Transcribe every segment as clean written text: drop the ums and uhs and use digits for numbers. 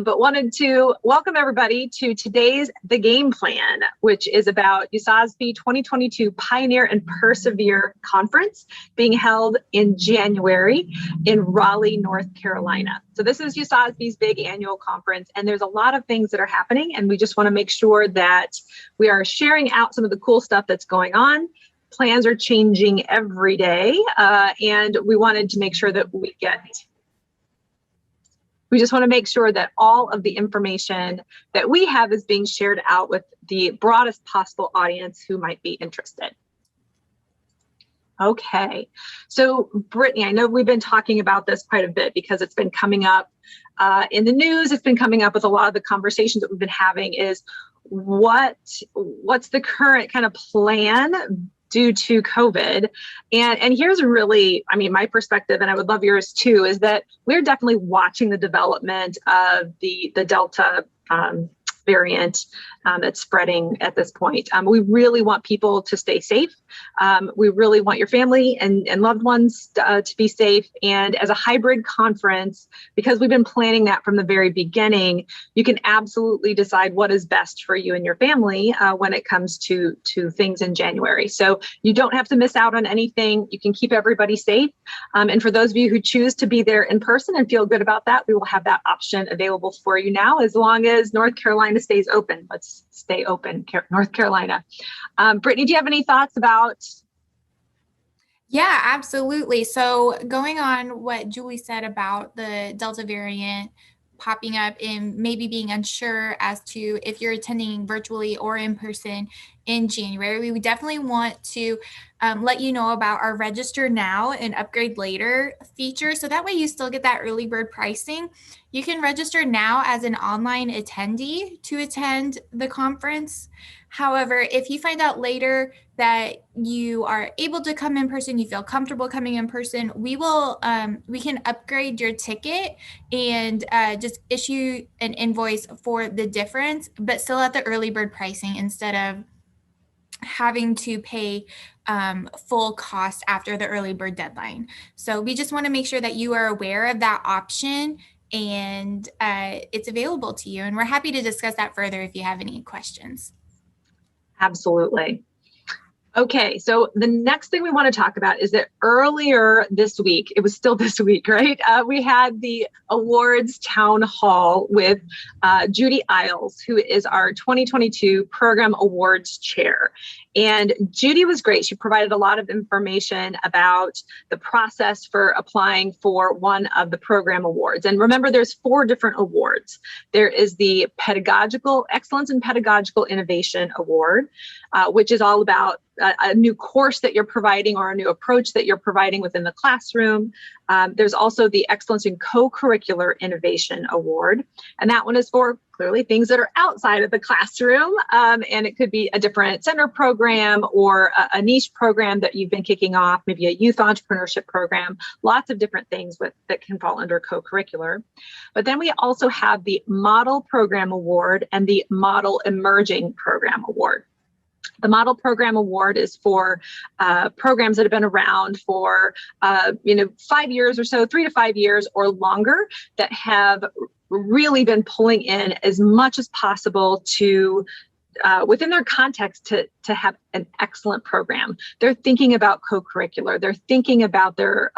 but wanted to welcome everybody to today's The Game Plan, which is about USASBE 2022 Pioneer and Persevere Conference being held in January in Raleigh, North Carolina. So this is USASBE's big annual conference, and there's a lot of things that are happening, and we just want to make sure that we are sharing out some of the cool stuff that's going on. Plans are changing every day, and we wanted to make sure that we just want to make sure that all of the information that we have is being shared out with the broadest possible audience who might be interested. Okay, so Brittany, I know we've been talking about this quite a bit because it's been coming up in the news. It's been coming up with a lot of the conversations that we've been having is what's the current kind of plan due to COVID. And here's really, I mean, my perspective, and I would love yours too, is that we're definitely watching the development of the Delta variant that's spreading at this point. We really want people to stay safe. We really want your family and loved ones to be safe. And as a hybrid conference, because we've been planning that from the very beginning, you can absolutely decide what is best for you and your family when it comes to things in January. So you don't have to miss out on anything. You can keep everybody safe. And for those of you who choose to be there in person and feel good about that, we will have that option available for you now, as long as North Carolina stays open. Let's stay open, North Carolina. Brittany, do you have any thoughts about? Yeah, absolutely. So going on what Julie said about the Delta variant popping up and maybe being unsure as to if you're attending virtually or in person in January, we would definitely want to let you know about our register now and upgrade later feature. So that way you still get that early bird pricing. You can register now as an online attendee to attend the conference. However, if you find out later that you are able to come in person, you feel comfortable coming in person, we can upgrade your ticket and just issue an invoice for the difference, but still at the early bird pricing instead of having to pay full cost after the early bird deadline. So we just want to make sure that you are aware of that option and it's available to you. And we're happy to discuss that further if you have any questions. Absolutely. Okay, so the next thing we want to talk about is that earlier this week, it was still this week, right? We had the awards town hall with Judy Isles, who is our 2022 Program Awards Chair. And Judy was great. She provided a lot of information about the process for applying for one of the program awards. And remember, there's 4 different awards. There is the Pedagogical Excellence and Pedagogical Innovation Award, which is all about a new course that you're providing or a new approach that you're providing within the classroom. There's also the Excellence in Co-Curricular Innovation Award, and that one is for clearly things that are outside of the classroom, and it could be a different center program or a niche program that you've been kicking off, maybe a youth entrepreneurship program, lots of different things that can fall under co-curricular. But then we also have the Model Program Award and the Model Emerging Program Award. The Model Program Award is for programs that have been around for 5 years or so, 3 to 5 years or longer, that have really been pulling in as much as possible to within their context to have an excellent program. They're thinking about co-curricular. They're thinking about their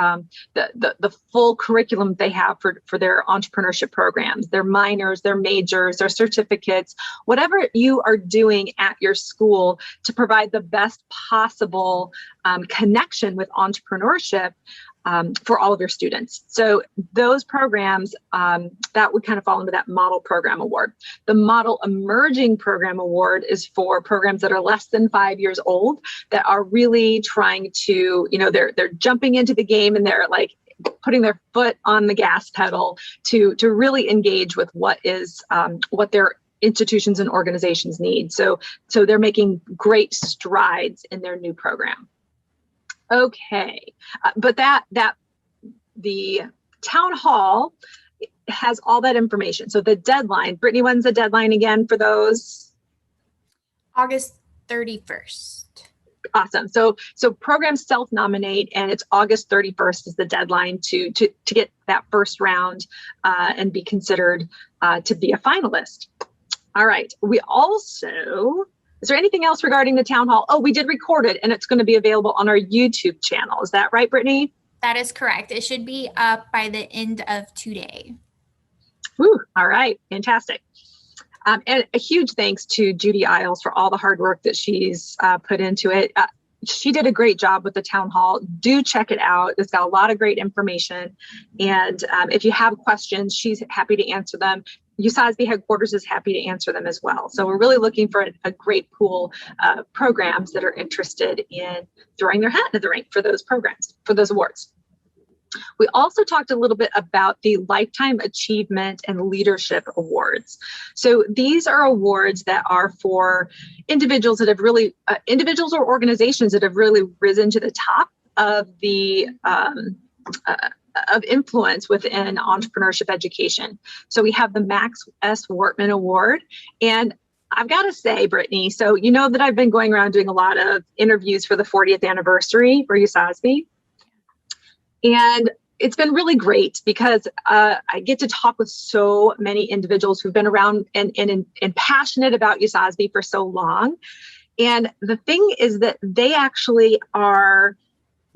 the full curriculum they have for their entrepreneurship programs, their minors, their majors, their certificates, whatever you are doing at your school to provide the best possible connection with entrepreneurship for all of your students. So those programs, that would kind of fall into that Model Program Award. The Model Emerging Program Award is for programs that are less than 5 years old, that are really trying to, they're jumping into the game and they're like putting their foot on the gas pedal to really engage with what their institutions and organizations need. So they're making great strides in their new program. Okay, but the town hall has all that information. So the deadline, Brittany, when's the deadline again for those? August 31st. Awesome. So programs self-nominate, and it's August 31st is the deadline to get that first round and be considered to be a finalist. All right. We also, is there anything else regarding the town hall? Oh, we did record it, and it's going to be available on our YouTube channel. Is that right, Brittany? That is correct. It should be up by the end of today. Woo, all right. Fantastic. And a huge thanks to Judy Isles for all the hard work that she's put into it. She did a great job with the town hall. Do check it out. It's got a lot of great information. And if you have questions, she's happy to answer them. USASBE headquarters is happy to answer them as well. So we're really looking for a great pool of programs that are interested in throwing their hat into the ring for those programs, for those awards. We also talked a little bit about the Lifetime Achievement and Leadership Awards. So these are awards that are for individuals that have really, individuals or organizations that have really risen to the top of the of influence within entrepreneurship education. So we have the Max S. Wortman Award. And I've got to say, Brittany, so you know that I've been going around doing a lot of interviews for the 40th anniversary for USASBE. And it's been really great because I get to talk with so many individuals who've been around and passionate about USASBE for so long. And the thing is that they actually are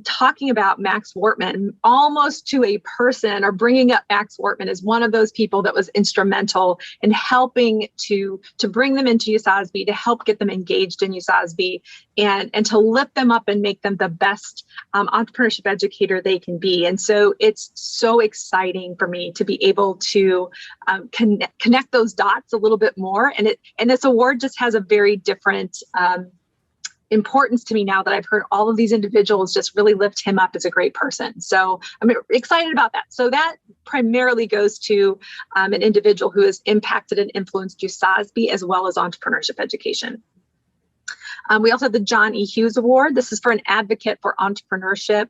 talking about Max Wortman almost to a person, or bringing up Max Wortman as one of those people that was instrumental in helping to bring them into USASBE, to help get them engaged in USASBE, and to lift them up and make them the best entrepreneurship educator they can be. And so it's so exciting for me to be able to connect those dots a little bit more. And this award just has a very different importance to me now that I've heard all of these individuals just really lift him up as a great person. So I'm excited about that. So that primarily goes to an individual who has impacted and influenced USASBE as well as entrepreneurship education. We also have the John E. Hughes Award. This is for an advocate for entrepreneurship.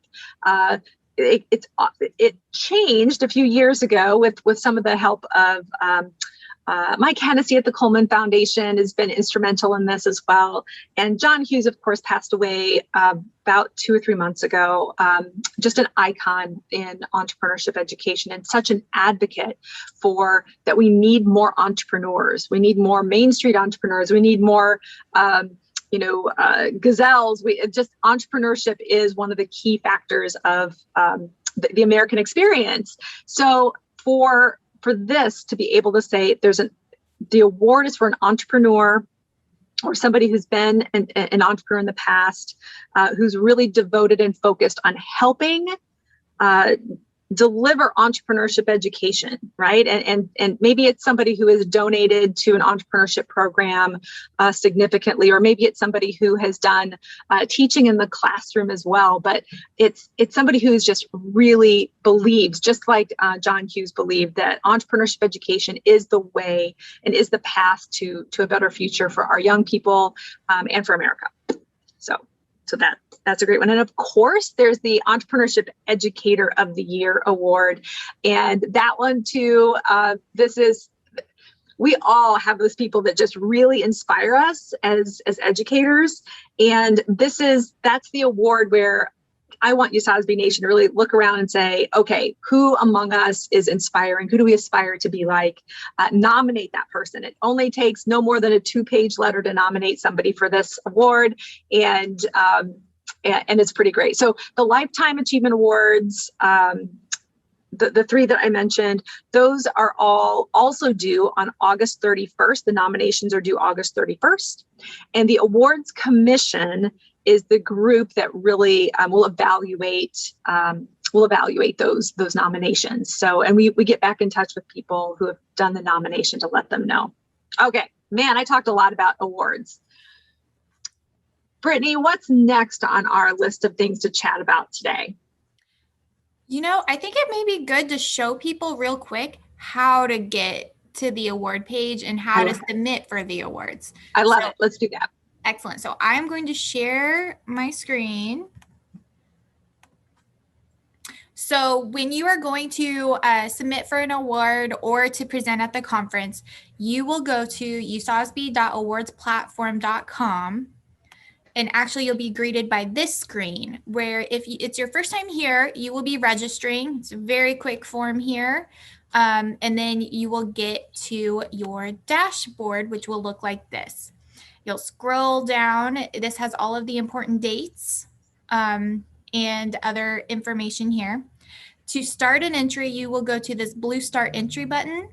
It changed a few years ago with some of the help of Mike Hennessy at the Coleman Foundation has been instrumental in this as well. And John Hughes, of course, passed away about 2 or 3 months ago. Just an icon in entrepreneurship education and such an advocate for that. We need more entrepreneurs. We need more Main Street entrepreneurs. We need more gazelles. Entrepreneurship is one of the key factors of the American experience. So for this to be able to say the award is for an entrepreneur or somebody who's been an entrepreneur in the past, who's really devoted and focused on helping deliver entrepreneurship education, right? And maybe it's somebody who has donated to an entrepreneurship program significantly, or maybe it's somebody who has done teaching in the classroom as well. But it's somebody who's just really believes, just like John Hughes believed, that entrepreneurship education is the way and is the path to a better future for our young people and for America. So that's a great one. And of course, there's the Entrepreneurship Educator of the Year Award. And that one too, we all have those people that just really inspire us as educators. And that's the award where I want USASBE Nation to really look around and say, okay, who among us is inspiring? Who do we aspire to be like? Nominate that person. It only takes no more than a 2-page letter to nominate somebody for this award. And it's pretty great. So the Lifetime Achievement Awards, the 3 that I mentioned, those are all also due on August 31st. The nominations are due August 31st. And the Awards Commission is the group that really will evaluate those nominations. So, and we get back in touch with people who have done the nomination to let them know. Okay, man, I talked a lot about awards. Brittany, what's next on our list of things to chat about today? I think it may be good to show people real quick how to get to the award page and how to submit for the awards. I love it. Let's do that. Excellent. So I'm going to share my screen. So when you are going to submit for an award or to present at the conference, you will go to usasbe.awardsplatform.com. And actually, you'll be greeted by this screen where if it's your first time here, you will be registering. It's a very quick form here. And then you will get to your dashboard, which will look like this. You'll scroll down. This has all of the important dates and other information here. To start an entry, you will go to this blue Start Entry button.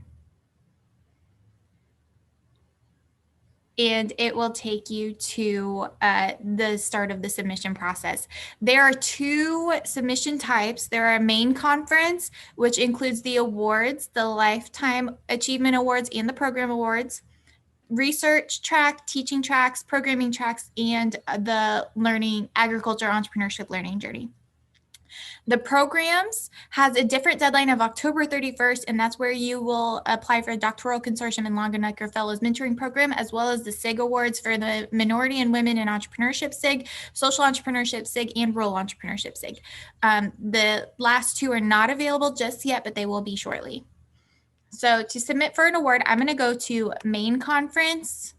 And it will take you to the start of the submission process. There are 2 submission types. There are main conference, which includes the awards, the Lifetime Achievement Awards and the Program Awards, research track, teaching tracks, programming tracks, and the learning, agriculture, entrepreneurship learning journey. The programs has a different deadline of October 31st, and that's where you will apply for a doctoral consortium and Longenecker Fellows mentoring program, as well as the SIG awards for the Minority and Women in Entrepreneurship SIG, Social Entrepreneurship SIG, and Rural Entrepreneurship SIG. The last 2 are not available just yet, but they will be shortly. So to submit for an award, I'm going to go to main conference,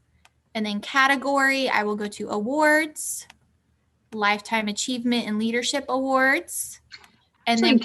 and then category, I will go to awards, Lifetime Achievement and Leadership Awards. And then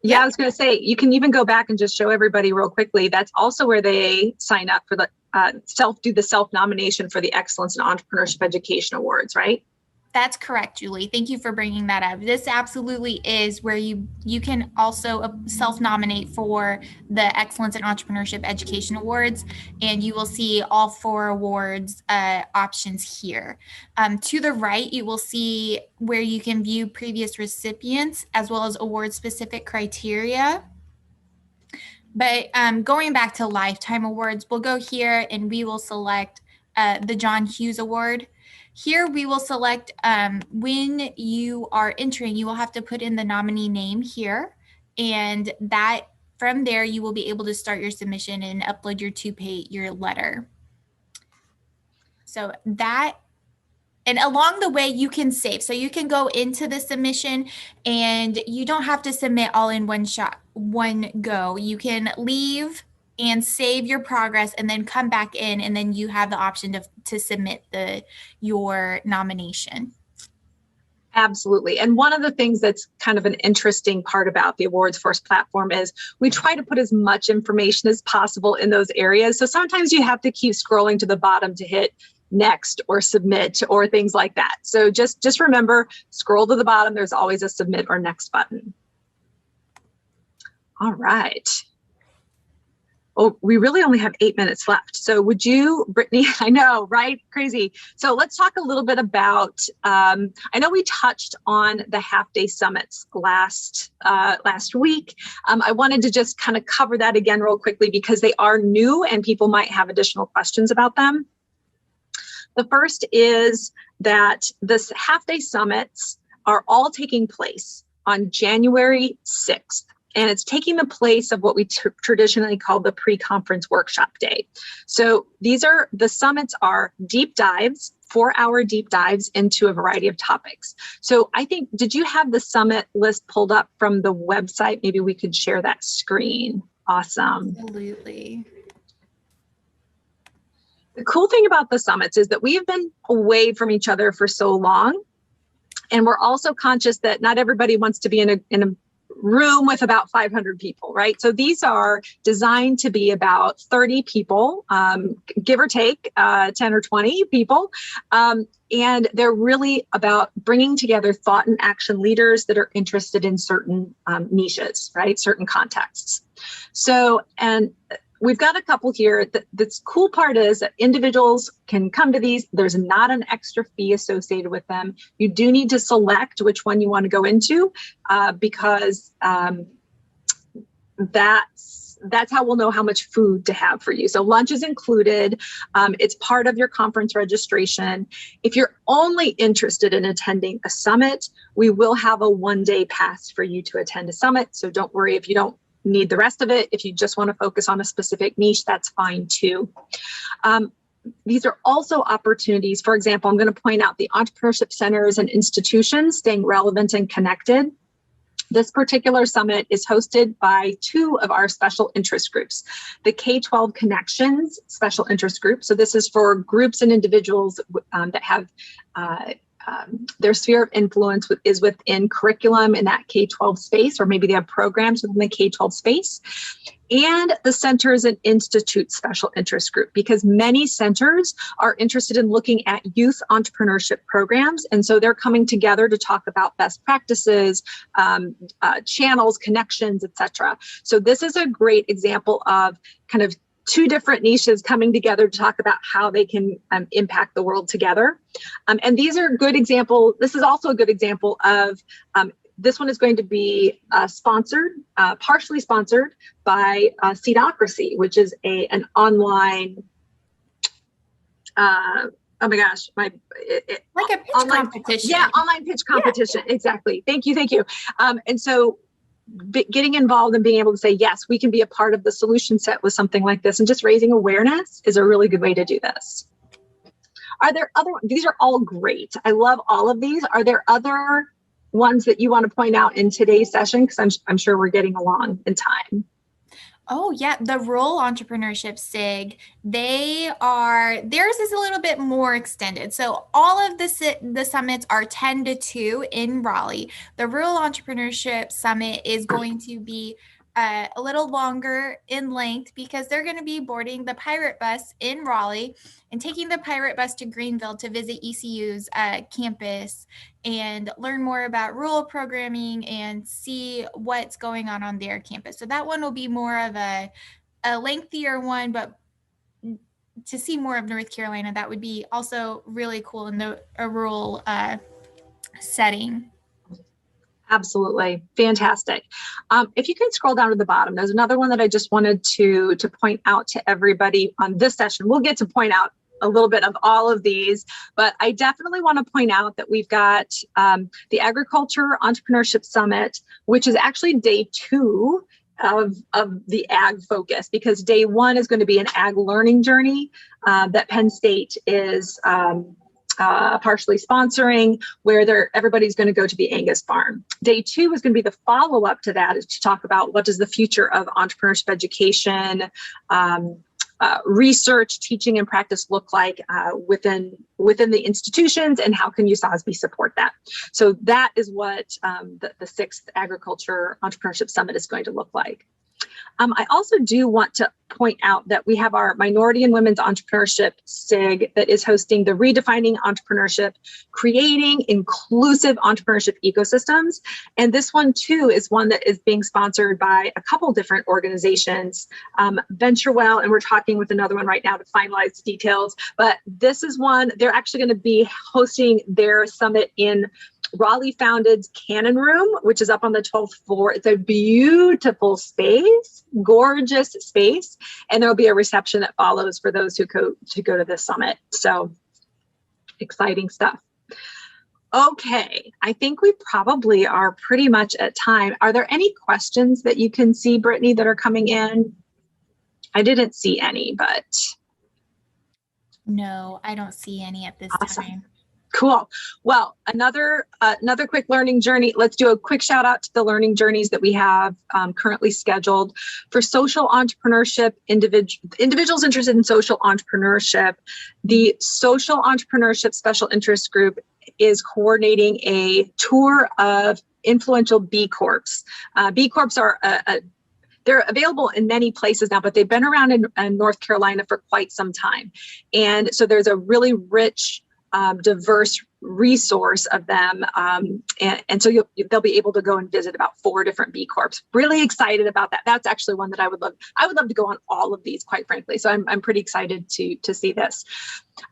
I was going to say, you can even go back and just show everybody real quickly. That's also where they sign up for the self-nomination for the Excellence in Entrepreneurship Education Awards, right? That's correct, Julie. Thank you for bringing that up. This absolutely is where you can also self-nominate for the Excellence in Entrepreneurship Education Awards, and you will see all 4 awards options here. To the right, you will see where you can view previous recipients as well as award-specific criteria. But going back to Lifetime Awards, we'll go here and we will select the John Hughes Award. Here we will select when you are entering, you will have to put in the nominee name here, and that from there you will be able to start your submission and upload your letter. So that, and along the way you can save. So you can go into the submission and you don't have to submit all in one go. You can leave and save your progress and then come back in, and then you have the option to submit your nomination. Absolutely. And one of the things that's kind of an interesting part about the Awards Force platform is we try to put as much information as possible in those areas. So sometimes you have to keep scrolling to the bottom to hit next or submit or things like that. So just remember, scroll to the bottom. There's always a submit or next button. All right. Oh, we really only have 8 minutes left. So would you, Brittany, I know, right? Crazy. So let's talk a little bit about, I know we touched on the half-day summits last week. I wanted to just kind of cover that again real quickly because they are new and people might have additional questions about them. The first is that this half-day summits are all taking place on January 6th. And it's taking the place of what we traditionally call the pre-conference workshop day. So the summits are deep dives, 4-hour deep dives into a variety of topics. So I think, did you have the summit list pulled up from the website? Maybe we could share that screen. Awesome. Absolutely. The cool thing about the summits is that we have been away from each other for so long. And we're also conscious that not everybody wants to be in a room with about 500 people, right? So these are designed to be about 30 people, give or take 10 or 20 people. And they're really about bringing together thought and action leaders that are interested in certain niches, right? Certain contexts. So, and we've got a couple here. The cool part is that individuals can come to these. There's not an extra fee associated with them. You do need to select which one you want to go into because that's how we'll know how much food to have for you. So lunch is included. It's part of your conference registration. If you're only interested in attending a summit, we will have a one-day pass for you to attend a summit. So don't worry if you don't need the rest of it. If you just want to focus on a specific niche, that's fine too. These are also opportunities. For example, I'm going to point out the entrepreneurship centers and institutions staying relevant and connected. This particular summit is hosted by two of our special interest groups, the K-12 Connections Special Interest Group. So this is for groups and individuals that have their sphere of influence is within curriculum in that K-12 space, or maybe they have programs within the K-12 space. And the Centers and Institutes Special Interest Group, because many centers are interested in looking at youth entrepreneurship programs. And so they're coming together to talk about best practices, channels, connections, etc. So this is a great example of kind of two different niches coming together to talk about how they can impact the world together. And these are good examples. This is also a good example of this one is going to be partially sponsored by Seedocracy, which is an online, oh my gosh, like a pitch competition. Yeah, online pitch competition. Yeah. Exactly. Thank you. And so getting involved and being able to say, yes, we can be a part of the solution set with something like this, and just raising awareness is a really good way to do this. Are there these are all great. I love all of these. Are there other ones that you want to point out in today's session? Because I'm sure we're getting along in time. Oh yeah, the Rural Entrepreneurship SIG, theirs is a little bit more extended. So all of the summits are 10 to 2 in Raleigh. The Rural Entrepreneurship Summit is going to be a little longer in length because they're going to be boarding the Pirate Bus in Raleigh and taking the Pirate Bus to Greenville to visit ECU's campus and learn more about rural programming and see what's going on their campus. So that one will be more of a lengthier one, but to see more of North Carolina, that would be also really cool in a rural setting. Absolutely. Fantastic. If you can scroll down to the bottom, there's another one that I just wanted to point out to everybody on this session. We'll get to point out a little bit of all of these, but I definitely want to point out that we've got the Agriculture Entrepreneurship Summit, which is actually day 2 of the ag focus, because day 1 is going to be an ag learning journey that Penn State is partially sponsoring, where everybody's going to go to the Angus farm. Day 2 is going to be the follow-up to that, is to talk about what does the future of entrepreneurship education, research, teaching, and practice look like within the institutions, and how can USASBE support that? So that is what the 6th Agriculture Entrepreneurship Summit is going to look like. I also do want to point out that we have our Minority and Women's Entrepreneurship SIG that is hosting the Redefining Entrepreneurship, Creating Inclusive Entrepreneurship Ecosystems. And this one too is one that is being sponsored by a couple different organizations, VentureWell, and we're talking with another one right now to finalize the details. But this is one, they're actually going to be hosting their summit in Raleigh Founded's Cannon Room, which is up on the 12th floor. It's a beautiful space, gorgeous space, and there'll be a reception that follows for those who go to this summit. So exciting stuff. Okay, I think we probably are pretty much at time. Are there any questions that you can see, Brittany, that are coming in? I didn't see any, but. No, I don't see any at this time. Cool. Well, another quick learning journey. Let's do a quick shout out to the learning journeys that we have currently scheduled for social entrepreneurship, individuals interested in social entrepreneurship. The Social Entrepreneurship Special Interest Group is coordinating a tour of influential B Corps. B Corps are they're available in many places now, but they've been around in North Carolina for quite some time. And so there's a really rich, diverse resource of them. And so they'll be able to go and visit about 4 different B Corps. Really excited about that. That's actually one that I would love to go on all of these, quite frankly. So I'm pretty excited to see this.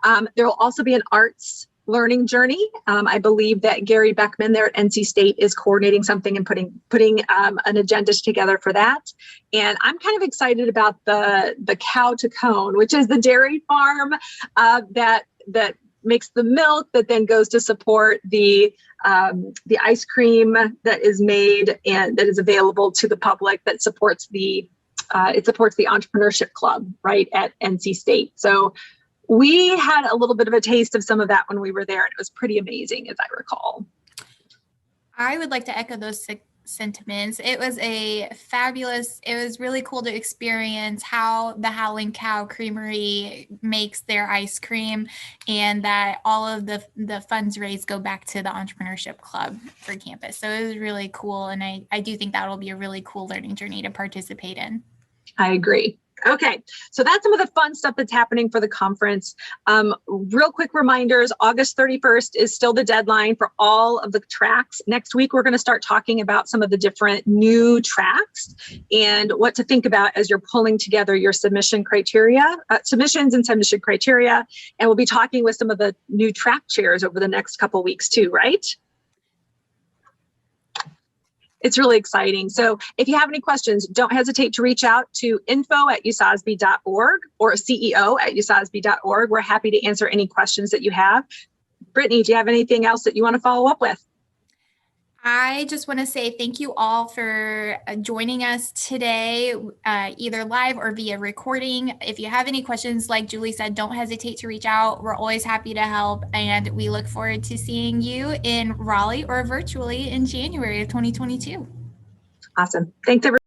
There will also be an arts learning journey. I believe that Gary Beckman there at NC State is coordinating something and putting an agenda together for that. And I'm kind of excited about the Cow to Cone, which is the dairy farm that makes the milk that then goes to support the ice cream that is made and that is available to the public, that supports it supports the entrepreneurship club right at NC State. So we had a little bit of a taste of some of that when we were there, and it was pretty amazing, as I recall. I would like to echo those sentiments. It was it was really cool to experience how the Howling Cow Creamery makes their ice cream, and that all of the funds raised go back to the entrepreneurship club for campus. So it was really cool. And I do think that will be a really cool learning journey to participate in. I agree. Okay, so that's some of the fun stuff that's happening for the conference. Real quick reminders, August 31st is still the deadline for all of the tracks. Next week, we're going to start talking about some of the different new tracks and what to think about as you're pulling together your submissions and submission criteria. And we'll be talking with some of the new track chairs over the next couple weeks too, right? It's really exciting. So if you have any questions, don't hesitate to reach out to info@usasbe.org or CEO@usasbe.org. We're happy to answer any questions that you have. Brittany, do you have anything else that you want to follow up with? I just want to say thank you all for joining us today, either live or via recording. If you have any questions, like Julie said, don't hesitate to reach out. We're always happy to help. And we look forward to seeing you in Raleigh or virtually in January of 2022. Awesome. Thanks, everyone.